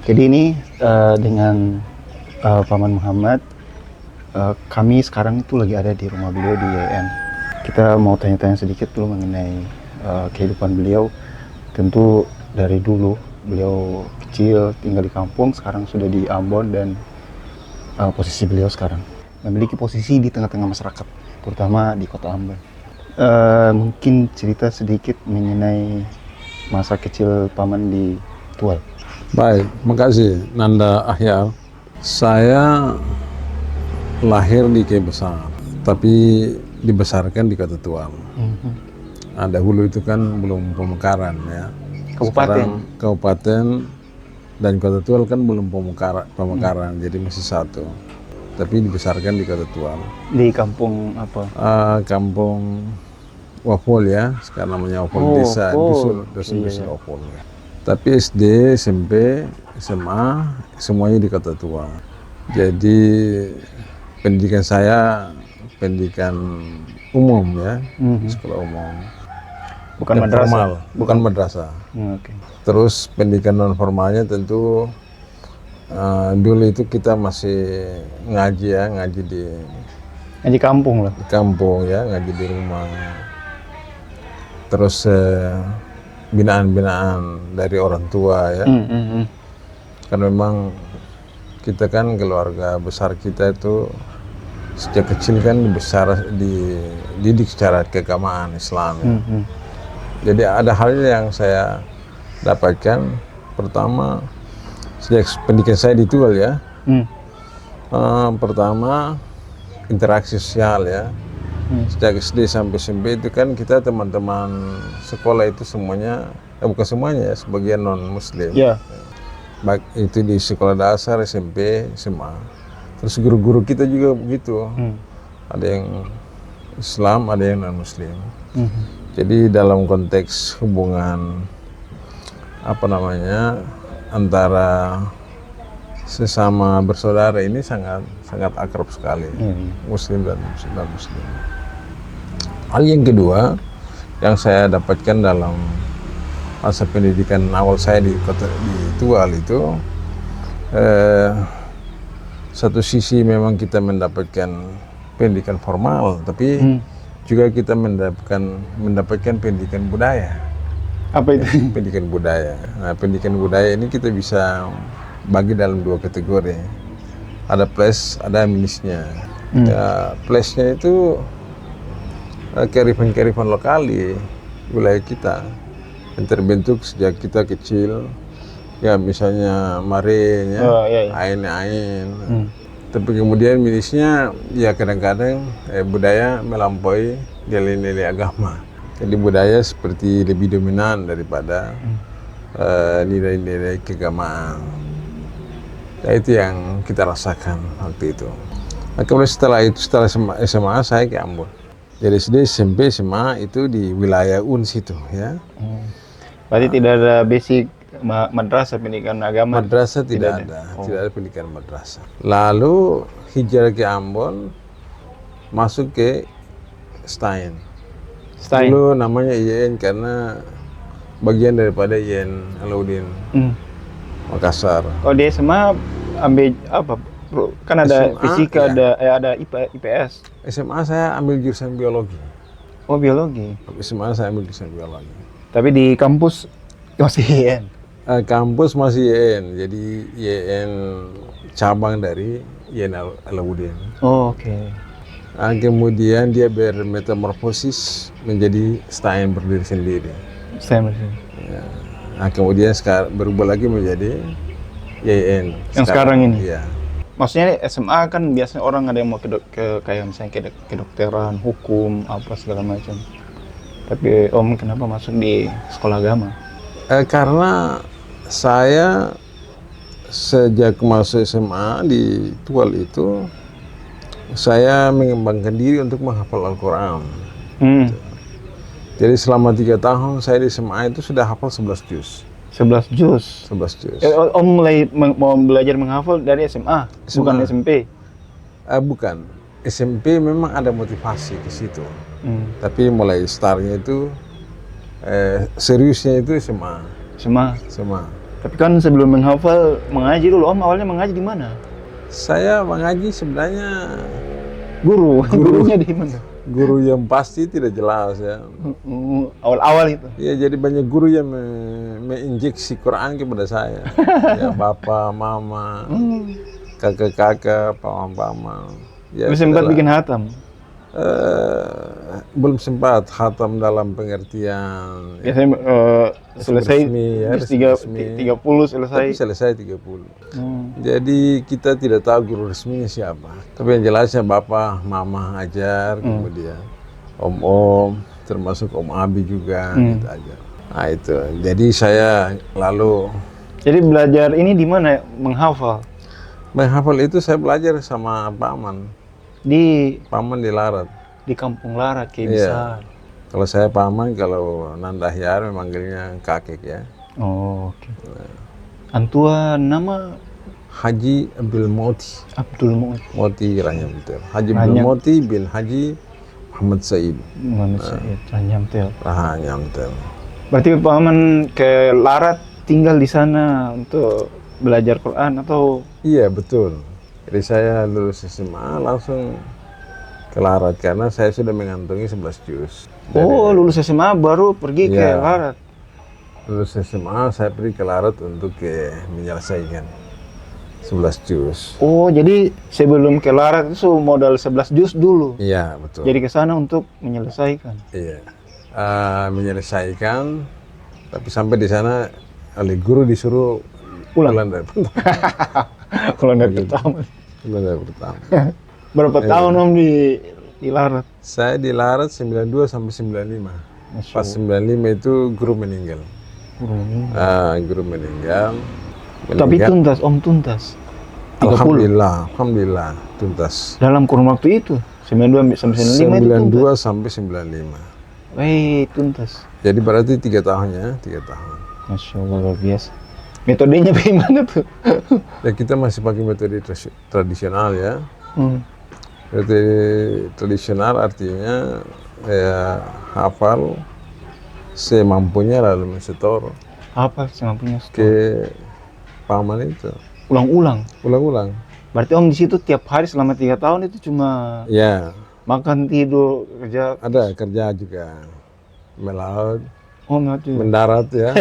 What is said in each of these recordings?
Jadi ini dengan Paman Muhammad, kami sekarang itu lagi ada di rumah beliau di YN. Kita mau tanya-tanya sedikit dulu mengenai kehidupan beliau. Tentu dari dulu beliau kecil tinggal di kampung, sekarang sudah di Ambon, dan posisi beliau sekarang memiliki posisi di tengah-tengah masyarakat, terutama di kota Ambon. Mungkin cerita sedikit mengenai masa kecil Paman di Tual. Baik, makasih Nanda Ahyar. Saya lahir di Kiai Besar, tapi dibesarkan di Kota Tual. Nah, dahulu itu kan belum pemekaran ya. Kabupaten. Sekarang kabupaten dan Kota Tual kan belum pemekaran, jadi masih satu. Tapi dibesarkan di Kota Tual. Di kampung apa? Kampung Wafol ya, sekarang namanya Wafol Desa, dusun Wafol ya. Tapi SD, SMP, SMA, semuanya di Kota Tual. Jadi pendidikan saya pendidikan umum ya, sekolah umum. Bukan dan madrasah. Formal, bukan madrasah. Oke. Terus pendidikan non formalnya tentu dulu itu kita masih ngaji Di kampung lah. di kampung ya, ngaji di rumah. Terus binaan-binaan dari orang tua ya. Kan memang kita kan keluarga besar kita itu sejak kecil kan dididik secara keagamaan Islam ya. Jadi ada hal yang saya dapatkan. Pertama, sejak pendidikan saya di Tual ya. Pertama, interaksi sosial ya. Sejak SD sampai SMP itu kan kita teman-teman sekolah itu semuanya, bukan semuanya ya, sebagian non muslim. Ya. Baik itu di sekolah dasar, SMP, SMA. Terus guru-guru kita juga begitu. Ada yang Islam, ada yang non muslim. Jadi dalam konteks hubungan antara sesama bersaudara ini sangat akrab sekali, muslim dan non muslim. Hal yang kedua yang saya dapatkan dalam masa pendidikan awal saya di Tual itu, satu sisi memang kita mendapatkan pendidikan formal, tapi juga kita mendapatkan pendidikan budaya. Apa itu? Pendidikan budaya. Nah, pendidikan budaya ini kita bisa bagi dalam dua kategori. Ada plus, ada minusnya. Ya, plusnya itu kearifan-kearifan lokal di wilayah kita yang terbentuk sejak kita kecil. Ya misalnya marenya, ain. Tapi kemudian minusnya ya kadang-kadang budaya melampaui nilai-nilai agama. Jadi budaya seperti lebih dominan daripada nilai-nilai keagamaan. Nah, itu yang kita rasakan waktu itu. Nah, kemudian setelah SMA saya ke Ambon. Jadi SD, SMP, SMA itu di wilayah UN situ ya. Berarti tidak ada basic madrasah pendidikan agama? Madrasah tidak ada pendidikan madrasah. Lalu hijrah ke Ambon, masuk ke Stein. Dulu namanya IAIN karena bagian daripada IAIN Alauddin Makassar. Oh, di SMA ambil apa? Kan ada SMA, fisika, ya. ada IPS. SMA saya ambil jurusan biologi. Oh, biologi. SMA saya ambil jurusan biologi. Tapi di kampus masih IAIN. Kampus masih IAIN, jadi IAIN cabang dari IAIN Alauddin. Oh, oke. Nah, kemudian dia bermetamorfosis menjadi Stein berdiri sendiri. Stein berdiri. Ya. Nah, kemudian sekarang berubah lagi menjadi IAIN. Yang sekarang ini? Iya. Maksudnya SMA kan biasanya orang ada yang mau kayak misalnya kedokteran, hukum, apa segala macam. Tapi Om kenapa masuk di sekolah agama? Karena saya sejak masuk SMA di Tual itu, saya mengembangkan diri untuk menghafal Al-Quran. Jadi selama 3 tahun saya di SMA itu sudah hafal 11 juz. 11 juz. 11 juz. Om mulai mau belajar menghafal dari SMA, bukan SMP? Bukan. SMP memang ada motivasi ke situ. Tapi mulai startnya itu seriusnya itu SMA. SMA. SMA. Tapi kan sebelum menghafal mengaji dulu. Om awalnya mengaji di mana? Saya mengaji sebenarnya Gurunya di mana? guru yang pasti tidak jelas ya. Awal-awal itu. Iya, jadi banyak guru yang menginjeksi Quran kepada saya. Ya, bapak, mama, kakak-kakak, paman-paman. Ya, Sempat bikin hatam. Belum sempat khatam dalam pengertian Biasanya selesai resmi, ya, 30 selesai. tapi selesai 30. Jadi kita tidak tahu guru resminya siapa, tapi yang jelasnya bapak mama ajar, kemudian om termasuk om Abi juga gitu aja. Nah itu, jadi saya lalu Jadi belajar ini di mana menghafal? menghafal itu saya belajar sama paman Di Larat. di Kampung Larat kayak Iya. bisa. Kalau saya paman, kalau Nanda Hyar memanggilnya kakek ya. Oh, oke. Antua nama Haji Abdul Moti. Abdul Mu'ad. Moti Ranyamtel. Haji Abdul Moti bin Haji Muhammad Said. Manusia Ranyamtel. Ranyamtel. Berarti paman ke Larat tinggal di sana untuk belajar Quran atau? Iya betul. Jadi saya lulus SMA langsung ke Larat karena saya sudah mengantongi 11 juz. Lulus SMA baru pergi ke Larat. Lulus SMA saya pergi ke Larat untuk menyelesaikan 11 juz. Oh, jadi sebelum ke Larat itu modal 11 juz dulu. Iya betul. Jadi ke sana untuk menyelesaikan. Iya. Menyelesaikan, tapi sampai di sana oleh guru disuruh pulang dari pertama. Pulang dari pertama. Pulang dari pertama. Berapa tahun Om di Larat? Saya di Larat 92 sampai 95. Pas 95 itu guru meninggal. Guru meninggal. Tapi tuntas, Om tuntas. 30. Alhamdulillah tuntas. Dalam kurun waktu itu 92 sampai 95 itu tuntas. 92 sampai 95. Wih, tuntas. Jadi berarti 3 tahun ya, 3 tahun. Masya Allah, luar biasa. Metodenya bagaimana tuh? Ya kita masih pakai metode tradisional ya. Metode tradisional artinya ya hafal semampunya lalu mensetor. Apa semampunya? Ke paman itu. Ulang-ulang. Berarti Om di situ tiap hari selama 3 tahun itu cuma makan, tidur, kerja. Ada kerja juga, melaut, mendarat ya,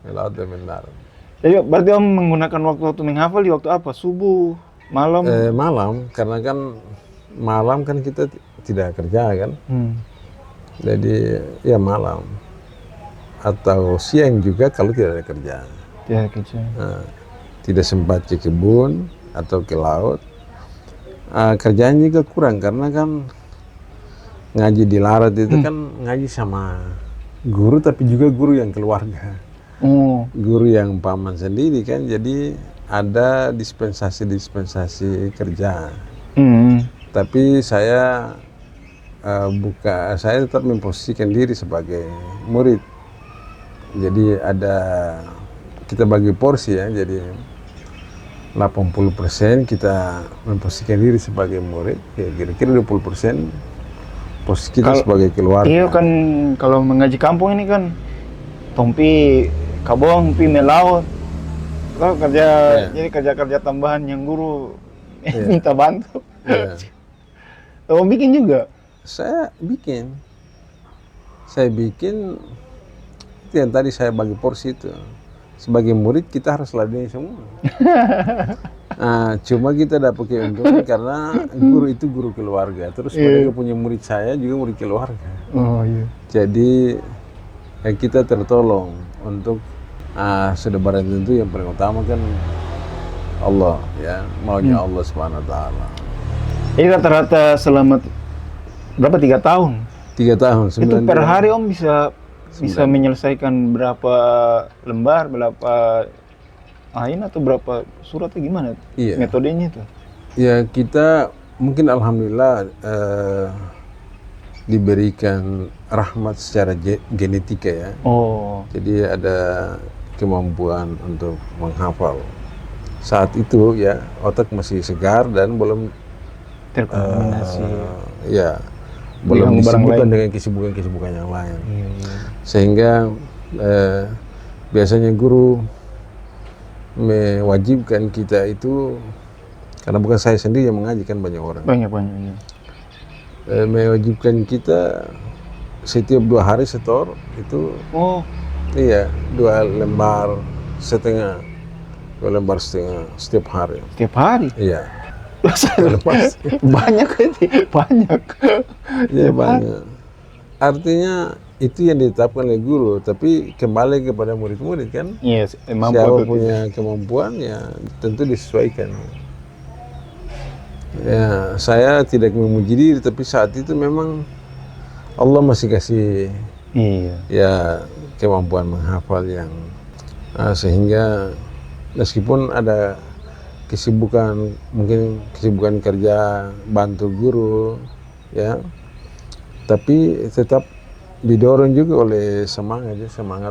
melaut dan mendarat. Jadi berarti Om menggunakan waktu menghafal di waktu apa? Subuh, malam? Malam, karena kan malam kan kita tidak kerja kan. Jadi ya malam atau siang juga kalau tidak ada kerja. Tidak sempat ke kebun atau ke laut. Kerjaan juga kurang karena kan ngaji di Larat itu kan ngaji sama guru tapi juga guru yang keluarga. Guru yang paman sendiri kan, jadi ada dispensasi kerja. Tapi saya saya tetap memposisikan diri sebagai murid. Jadi kita bagi porsi ya, jadi 80% kita memposisikan diri sebagai murid, ya kira-kira 20% posisi kita sebagai keluarga. Iya kan, kalau mengaji kampung ini kan tompi kabong, pi melaut. Kalau jadi kerja tambahan yang guru minta bantu. Kamu bikin juga? Saya bikin itu yang tadi saya bagi porsi itu. Sebagai murid kita harus ladeni semua. Cuma kita dapat keuntungan karena guru itu guru keluarga. Terus mereka punya murid saya juga murid keluarga. Jadi kita tertolong untuk sudah barang tentu yang paling utama kan Allah ya, maunya Allah Subhanahu wa taala. Jadi rata-rata selama berapa 3 tahun? 3 tahun. Itu per hari Om bisa menyelesaikan berapa lembar, berapa ain atau berapa surat atau gimana? Metodenya itu? Ya kita mungkin alhamdulillah diberikan rahmat secara genetika ya. Jadi ada kemampuan untuk menghafal. Saat itu ya otak masih segar dan belum terkontaminasi. Belum disibukkan dengan kesibukan yang lain. Sehingga biasanya guru mewajibkan kita itu, karena bukan saya sendiri yang mengaji, kan banyak orang. Banyak. Mewajibkan kita setiap 2 hari setor itu. Oh. Iya, 2 lembar setengah setiap hari. Setiap hari? Iya. Banyak itu, banyak. Iya, banyak. Artinya itu yang ditetapkan oleh guru, tapi kembali kepada murid-murid kan. Iya, siapa punya kemampuan ya tentu disesuaikan. Ya, saya tidak memuji diri, tapi saat itu memang Allah masih kasih ya kemampuan menghafal yang sehingga meskipun ada kesibukan, mungkin kesibukan kerja, bantu guru ya, tapi tetap didorong juga oleh semangat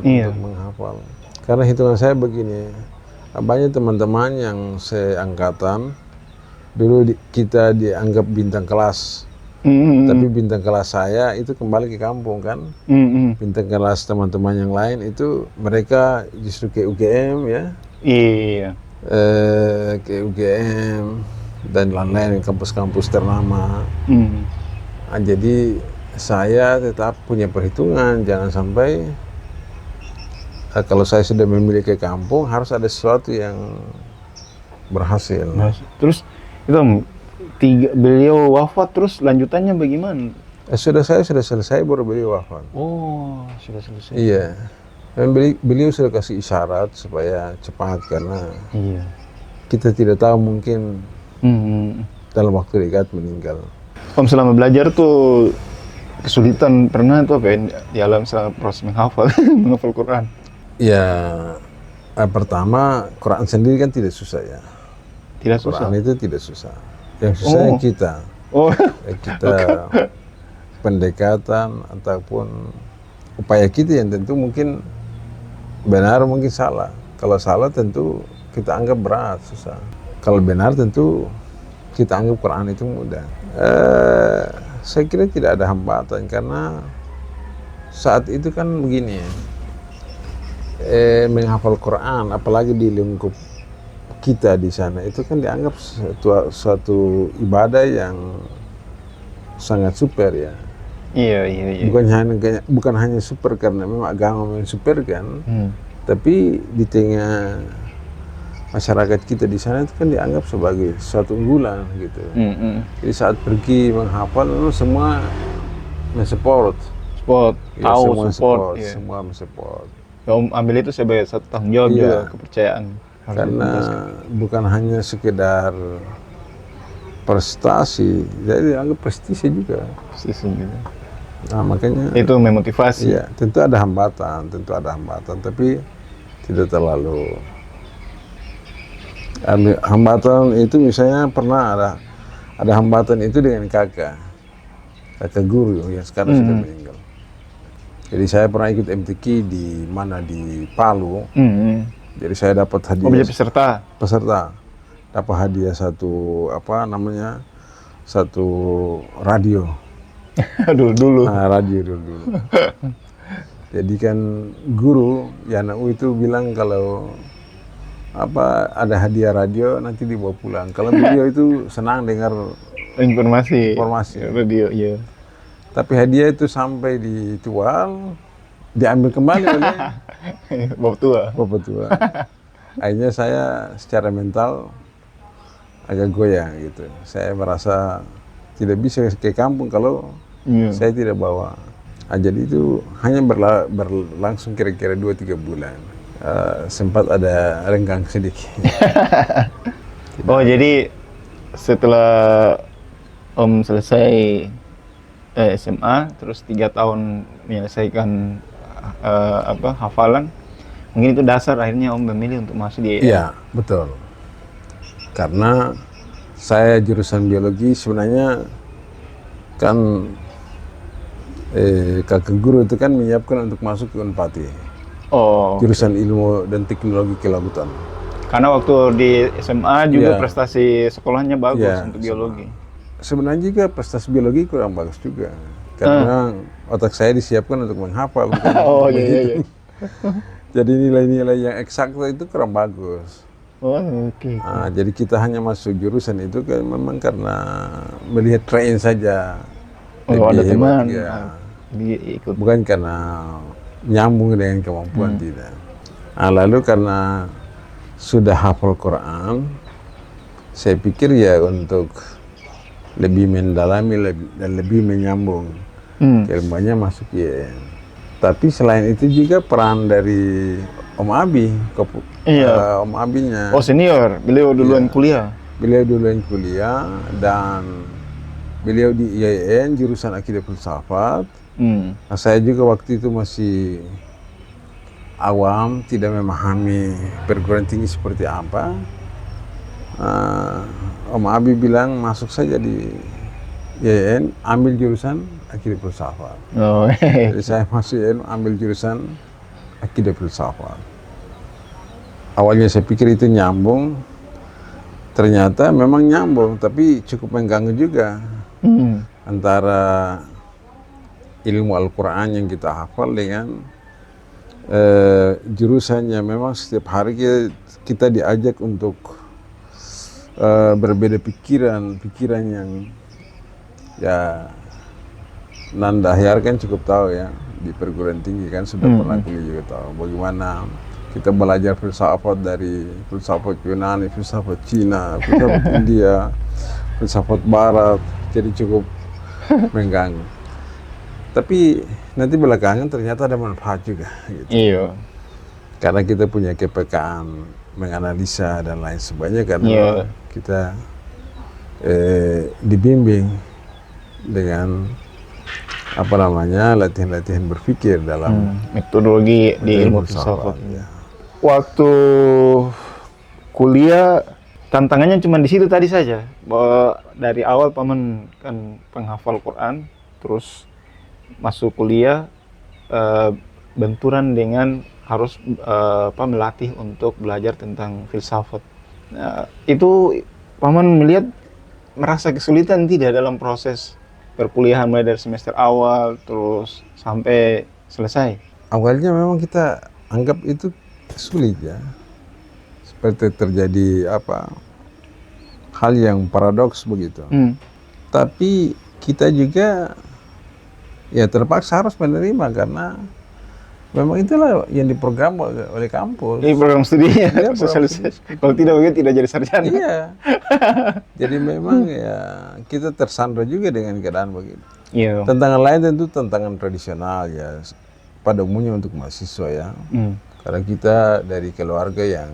untuk menghafal. Karena hitungan saya begini, banyak teman-teman yang seangkatan dulu kita dianggap bintang kelas. Tapi bintang kelas saya itu kembali ke kampung kan. Bintang kelas teman-teman yang lain itu mereka justru ke UGM ya. Iya. Ke UGM dan lain-lain kampus-kampus ternama. Jadi saya tetap punya perhitungan, jangan sampai kalau saya sudah memilih ke kampung harus ada sesuatu yang berhasil. Terus itu beliau wafat, terus lanjutannya bagaimana? Saya sudah selesai baru beliau wafat. Oh, sudah selesai. Iya. Dan beliau sudah kasih isyarat supaya cepat, karena kita tidak tahu, mungkin dalam waktu dekat meninggal. Om, selama belajar tuh kesulitan pernah tuh apa di alam selama proses menghafal Quran? Ya, pertama Quran sendiri kan tidak susah ya. Tidak susah. Quran itu tidak susah. Yang susah yang kita. Kita pendekatan ataupun upaya kita yang tentu mungkin benar, mungkin salah. Kalau salah tentu kita anggap berat, susah. Kalau benar tentu kita anggap Quran itu mudah. Saya kira tidak ada hambatan, karena saat itu kan begini ya, menghafal Quran apalagi di lingkup kita di sana itu kan dianggap suatu ibadah yang sangat super ya. Iya. Bukan hanya super karena memang agama memang super kan, tapi di tengah masyarakat kita di sana itu kan dianggap sebagai suatu unggulan gitu. Jadi saat pergi menghafal semua mensupport. Semua mensupport. Om ambil itu sebagai satu tanggung jawab juga, kepercayaan. Karena bukan hanya sekedar prestasi, jadi dianggap prestisi juga. Nah, makanya itu memotivasi. Iya, tentu ada hambatan, tapi tidak terlalu. Hambatan itu misalnya pernah ada hambatan itu dengan kakak guru yang sekarang sudah meninggal. Jadi saya pernah ikut MTQ di Palu. Jadi saya dapat hadiah. Peserta. Dapat hadiah satu radio. dulu. Nah, radio dulu. Jadi kan guru Yanau itu bilang kalau ada hadiah radio nanti dibawa pulang. Kalau beliau itu senang dengar informasi radio, iya. Tapi hadiah itu sampai dijual, diambil kembali oleh bapak tua. Akhirnya saya secara mental agak goyang gitu. Saya merasa tidak bisa ke kampung kalau saya tidak bawa. Jadi itu hanya berlangsung kira-kira 2-3 bulan. Sempat ada renggang sedikit. Jadi setelah Om selesai SMA, terus 3 tahun menyelesaikan hafalan, mungkin itu dasar akhirnya Om memilih untuk masuk di Iya, betul. Karena saya jurusan biologi, sebenarnya kan kakak guru itu kan menyiapkan untuk masuk ke Unpati. Jurusan ilmu dan teknologi kelautan. Karena waktu di SMA juga prestasi sekolahnya bagus untuk biologi. Sebenarnya juga prestasi biologi kurang bagus juga. Karena otak saya disiapkan untuk menghafal. Iya. Jadi nilai-nilai yang eksak itu kurang bagus. Oh, oke. Nah, jadi kita hanya masuk jurusan itu kan memang karena melihat tren saja. Oh, ada Lebih hebat teman. ya. Ikut. Bukan karena nyambung dengan kemampuan, tidak. Nah, lalu karena sudah hafal Quran, saya pikir ya untuk lebih mendalami dan lebih menyambung ilmunya masuk IAIN. Tapi selain itu juga peran dari Om Abi, Om Abinya. Oh, senior, beliau duluan kuliah. Beliau duluan kuliah dan beliau di IAIN jurusan Akidah Filsafat. Nah, saya juga waktu itu masih awam, tidak memahami perguruan tinggi seperti apa. Om Abi bilang masuk saja di IAIN, ambil jurusan Akidah Filsafat. Oh. Jadi saya masuk IAIN ambil jurusan Akidah Filsafat. Awalnya saya pikir itu nyambung, ternyata memang nyambung, tapi cukup mengganggu juga antara ilmu Al-Quran yang kita hafal dengan jurusannya. Memang setiap hari kita diajak untuk berbeda pikiran yang ya Nanda Ahyar kan cukup tahu ya, di perguruan tinggi kan sudah pernah kuliah juga tahu bagaimana kita belajar filsafat dari filsafat Yunani, filsafat Cina, filsafat India, filsafat Barat, jadi cukup mengganggu. Tapi nanti belakangan ternyata ada manfaat juga gitu. Iya. Karena kita punya kepekaan menganalisa dan lain sebagainya, karena kita dibimbing dengan latihan-latihan berpikir dalam metodologi di ilmu filsafat. Waktu kuliah tantangannya cuma di situ tadi saja, bahwa dari awal paman kan penghafal Quran, terus masuk kuliah benturan dengan harus melatih untuk belajar tentang filsafat. Itu paman melihat merasa kesulitan tidak dalam proses perkuliahan mulai dari semester awal terus sampai selesai? Awalnya memang kita anggap itu sulit ya, seperti terjadi hal yang paradoks begitu. Tapi kita juga ya terpaksa harus menerima karena memang itulah yang diprogram oleh kampus. Ini program studinya. Kalau tidak begitu tidak jadi sarjana. Iya. Jadi memang ya kita tersandra juga dengan keadaan begitu. Iya. Tantangan lain tentu tantangan tradisional ya, pada umumnya untuk mahasiswa ya. Karena kita dari keluarga yang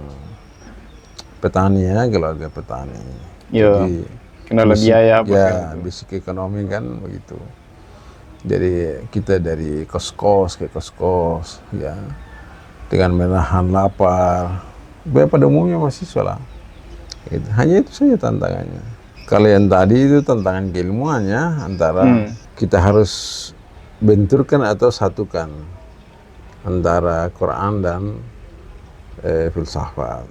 petani ya, keluarga petani. Jadi kendala biaya apa ya, basic ekonomi kan begitu. Jadi kita dari kos-kos ke kos-kos ya, dengan menahan lapar. Pada umumnya mahasiswa lah. Gitu. Hanya itu saja tantangannya. Kalau yang tadi itu tantangan keilmuannya, antara kita harus benturkan atau satukan antara Quran dan filsafat.